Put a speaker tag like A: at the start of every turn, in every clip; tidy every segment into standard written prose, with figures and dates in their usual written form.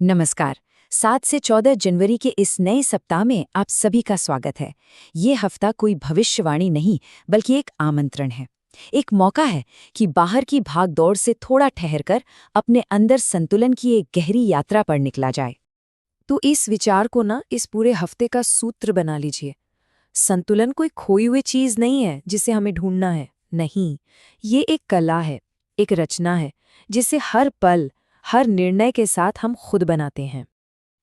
A: नमस्कार। 7 से 14 जनवरी के इस नए सप्ताह में आप सभी का स्वागत है। ये हफ्ता कोई भविष्यवाणी नहीं, बल्कि एक आमंत्रण है। एक मौका है कि बाहर की भागदौड़ से थोड़ा ठहरकर अपने अंदर संतुलन की एक गहरी यात्रा पर निकला जाए।
B: तो इस विचार को ना इस पूरे हफ्ते का सूत्र बना लीजिए। संतुलन कोई खोई हुई चीज नहीं है जिसे हमें ढूंढना है। नहीं, ये एक कला है, एक रचना है, जिसे हर पल, हर निर्णय के साथ हम खुद बनाते हैं।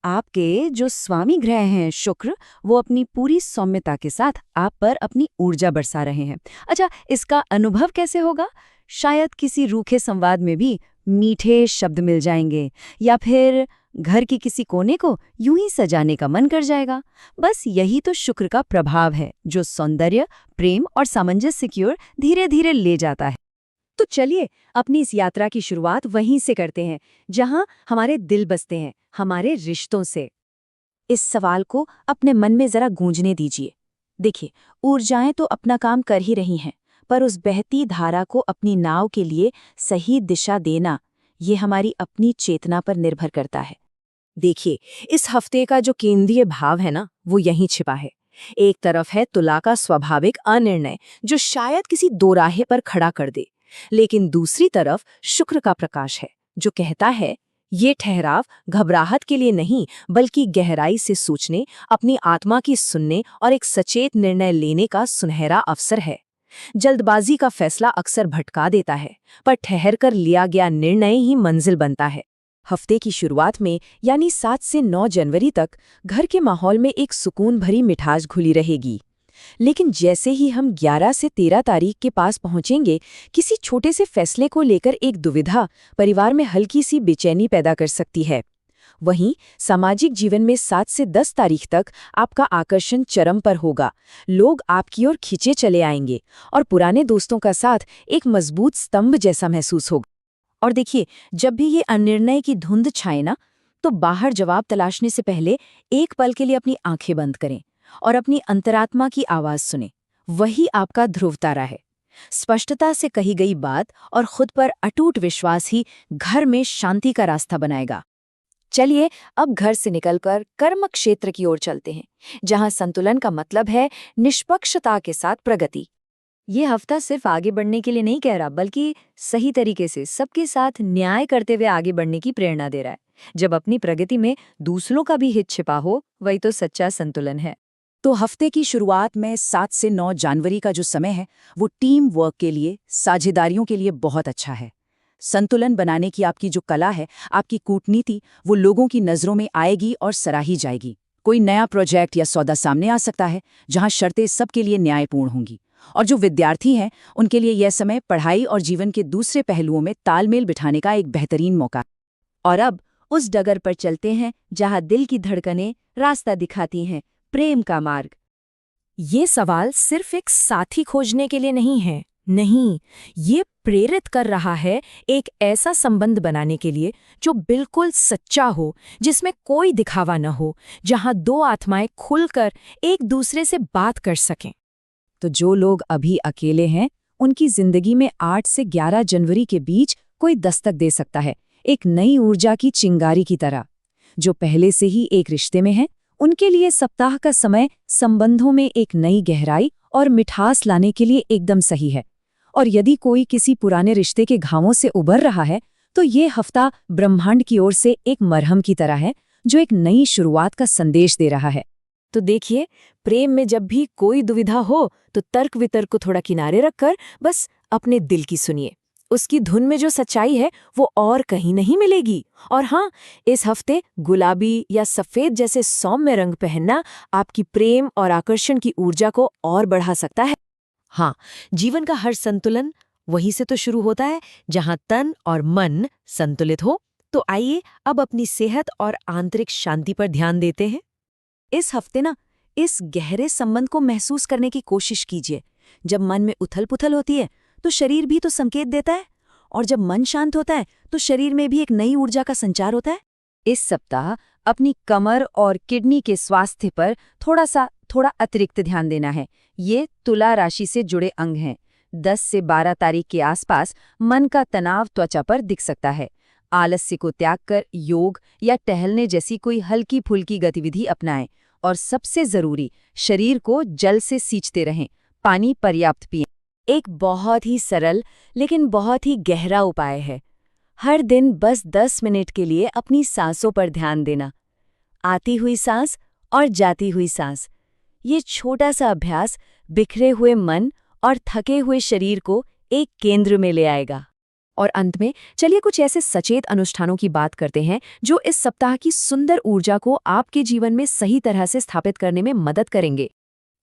C: आपके जो स्वामी ग्रह हैं शुक्र, वो अपनी पूरी सौम्यता के साथ आप पर अपनी ऊर्जा बरसा रहे हैं। अच्छा, इसका अनुभव कैसे होगा? शायद किसी रूखे संवाद में भी मीठे शब्द मिल जाएंगे, या फिर घर की किसी कोने को यूं ही सजाने का मन कर जाएगा। बस यही तो शुक्र का प्रभाव है, जो सौंदर्य, प्रेम और सामंजस्य की ओर धीरे धीरे ले जाता है। तो चलिए अपनी इस यात्रा की शुरुआत वहीं से करते हैं, जहां हमारे दिल बसते हैं, हमारे रिश्तों से। इस सवाल को अपने मन में जरा गूंजने दीजिए। देखिए, ऊर्जाएं तो अपना काम कर ही रही हैं, पर उस बहती धारा को अपनी नाव के लिए सही दिशा देना, ये हमारी अपनी चेतना पर निर्भर करता है।
B: देखिए, इस हफ्ते का जो केंद्रीय भाव है ना, वो यहीं छिपा है। एक तरफ है तुला का स्वाभाविक अनिर्णय, जो शायद किसी दोराहे पर खड़ा कर दे, लेकिन दूसरी तरफ शुक्र का प्रकाश है, जो कहता है ये ठहराव घबराहट के लिए नहीं, बल्कि गहराई से सोचने, अपनी आत्मा की सुनने और एक सचेत निर्णय लेने का सुनहरा अवसर है। जल्दबाजी का फैसला अक्सर भटका देता है, पर ठहरकर लिया गया निर्णय ही मंजिल बनता है। हफ्ते की शुरुआत में, यानी 7 से 9 जनवरी तक, घर के माहौल में एक सुकून भरी मिठास घुली रहेगी। लेकिन जैसे ही हम 11 से 13 तारीख के पास पहुंचेंगे, किसी छोटे से फैसले को लेकर एक दुविधा परिवार में हल्की सी बेचैनी पैदा कर सकती है। वहीं सामाजिक जीवन में 7 से 10 तारीख तक आपका आकर्षण चरम पर होगा। लोग आपकी ओर खींचे चले आएंगे और पुराने दोस्तों का साथ एक मजबूत स्तंभ जैसा महसूस होगा। और देखिए, जब भी ये अनिर्णय की धुंध छाए ना, तो बाहर जवाब तलाशने से पहले एक पल के लिए अपनी आंखें बंद करें और अपनी अंतरात्मा की आवाज सुने। वही आपका ध्रुव तारा है। स्पष्टता से कही गई बात और खुद पर अटूट विश्वास ही घर में शांति का रास्ता बनाएगा। चलिए अब घर से निकलकर कर्म क्षेत्र की ओर चलते हैं, जहां संतुलन का मतलब है निष्पक्षता के साथ प्रगति। ये हफ्ता सिर्फ आगे बढ़ने के लिए नहीं कह रहा, बल्कि सही तरीके से सबके साथ न्याय करते हुए आगे बढ़ने की प्रेरणा दे रहा है। जब अपनी प्रगति में दूसरों का भी हित छिपा हो, वही तो सच्चा संतुलन है।
C: तो हफ्ते की शुरुआत में 7 से 9 जनवरी का जो समय है, वो टीम वर्क के लिए, साझेदारियों के लिए बहुत अच्छा है। संतुलन बनाने की आपकी जो कला है, आपकी कूटनीति, वो लोगों की नज़रों में आएगी और सराही जाएगी। कोई नया प्रोजेक्ट या सौदा सामने आ सकता है, जहां शर्तें सबके लिए न्यायपूर्ण होंगी। और जो विद्यार्थी हैं, उनके लिए यह समय पढ़ाई और जीवन के दूसरे पहलुओं में तालमेल बिठाने का एक बेहतरीन मौका। और अब उस डगर पर चलते हैं जहां दिल की धड़कनें रास्ता दिखाती हैं, प्रेम का मार्ग।
B: ये सवाल सिर्फ एक साथी खोजने के लिए नहीं है। नहीं, ये प्रेरित कर रहा है एक ऐसा संबंध बनाने के लिए जो बिल्कुल सच्चा हो, जिसमें कोई दिखावा न हो, जहां दो आत्माएं खुलकर एक दूसरे से बात कर सकें।
C: तो जो लोग अभी अकेले हैं, उनकी जिंदगी में 8 से 11 जनवरी के बीच कोई दस्तक दे सकता है, एक नई ऊर्जा की चिंगारी की तरह। जो पहले से ही एक रिश्ते में हैं, उनके लिए सप्ताह का समय संबंधों में एक नई गहराई और मिठास लाने के लिए एकदम सही है। और यदि कोई किसी पुराने रिश्ते के घावों से उबर रहा है, तो ये हफ्ता ब्रह्मांड की ओर से एक मरहम की तरह है, जो एक नई शुरुआत का संदेश दे रहा है।
B: तो देखिए, प्रेम में जब भी कोई दुविधा हो, तो तर्क वितर्क को थोड़ा किनारे रखकर बस अपने दिल की सुनिए। उसकी धुन में जो सच्चाई है, वो और कहीं नहीं मिलेगी। और हाँ, इस हफ्ते गुलाबी या सफेद जैसे सौम्य रंग पहनना आपकी प्रेम और आकर्षण की ऊर्जा को और बढ़ा सकता है। हाँ, जीवन का हर संतुलन वहीं से तो शुरू होता है, जहां तन और मन संतुलित हो। तो आइए अब अपनी सेहत और आंतरिक शांति पर ध्यान देते हैं।
C: इस हफ्ते ना इस गहरे संबंध को महसूस करने की कोशिश कीजिए। जब मन में उथल-पुथल होती है, तो शरीर भी तो संकेत देता है, और जब मन शांत होता है, तो शरीर में भी एक नई ऊर्जा का संचार होता है। इस सप्ताह अपनी कमर और किडनी के स्वास्थ्य पर थोड़ा अतिरिक्त ध्यान देना है। ये तुला राशि से जुड़े अंग हैं। 10 से 12 तारीख के आसपास मन का तनाव त्वचा पर दिख सकता है। आलस्य को त्याग कर योग या टहलने जैसी कोई हल्की फुल्की गतिविधि अपनाएं और सबसे जरूरी, शरीर को जल से सींचते रहें, पानी पर्याप्त पिएं। एक बहुत ही सरल लेकिन बहुत ही गहरा उपाय है। हर दिन बस 10 मिनट के लिए अपनी सांसों पर ध्यान देना। आती हुई सांस और जाती हुई सांस। ये छोटा सा अभ्यास बिखरे हुए मन और थके हुए शरीर को एक केंद्र में ले आएगा।
A: और अंत में चलिए कुछ ऐसे सचेत अनुष्ठानों की बात करते हैं जो इस सप्ताह की सुंदर ऊर्जा को आपके जीवन में सही तरह से स्थापित करने में मदद करेंगे।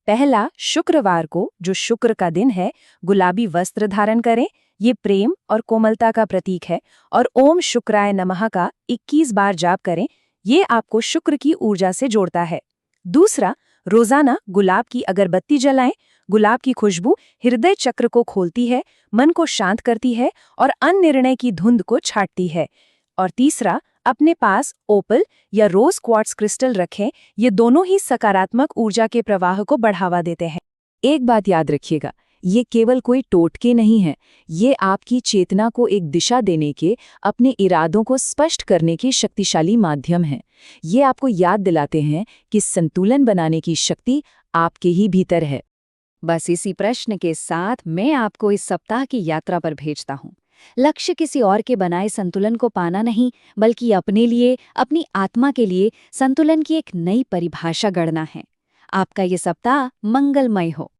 B: पहला, शुक्रवार को, जो शुक्र का दिन है, गुलाबी वस्त्र धारण करें। ये प्रेम और कोमलता का प्रतीक है। और ओम शुक्राय नमः का 21 बार जाप करें। ये आपको शुक्र की ऊर्जा से जोड़ता है। दूसरा, रोजाना गुलाब की अगरबत्ती जलाएं। गुलाब की खुशबू हृदय चक्र को खोलती है, मन को शांत करती है और अनिर्णय की धुंध को छाटती है। और तीसरा, अपने पास ओपल या रोज क्वार्ट्ज क्रिस्टल रखें। ये दोनों ही सकारात्मक ऊर्जा के प्रवाह को बढ़ावा देते हैं।
C: एक बात याद रखिएगा, ये केवल कोई टोटके नहीं है, ये आपकी चेतना को एक दिशा देने के, अपने इरादों को स्पष्ट करने के शक्तिशाली माध्यम हैं। ये आपको याद दिलाते हैं कि संतुलन बनाने की शक्ति आपके ही भीतर है।
A: बस इसी प्रश्न के साथ मैं आपको इस सप्ताह की यात्रा पर भेजता हूँ। लक्ष्य किसी और के बनाए संतुलन को पाना नहीं, बल्कि अपने लिए, अपनी आत्मा के लिए संतुलन की एक नई परिभाषा गढ़ना है। आपका ये सप्ताह मंगलमय हो।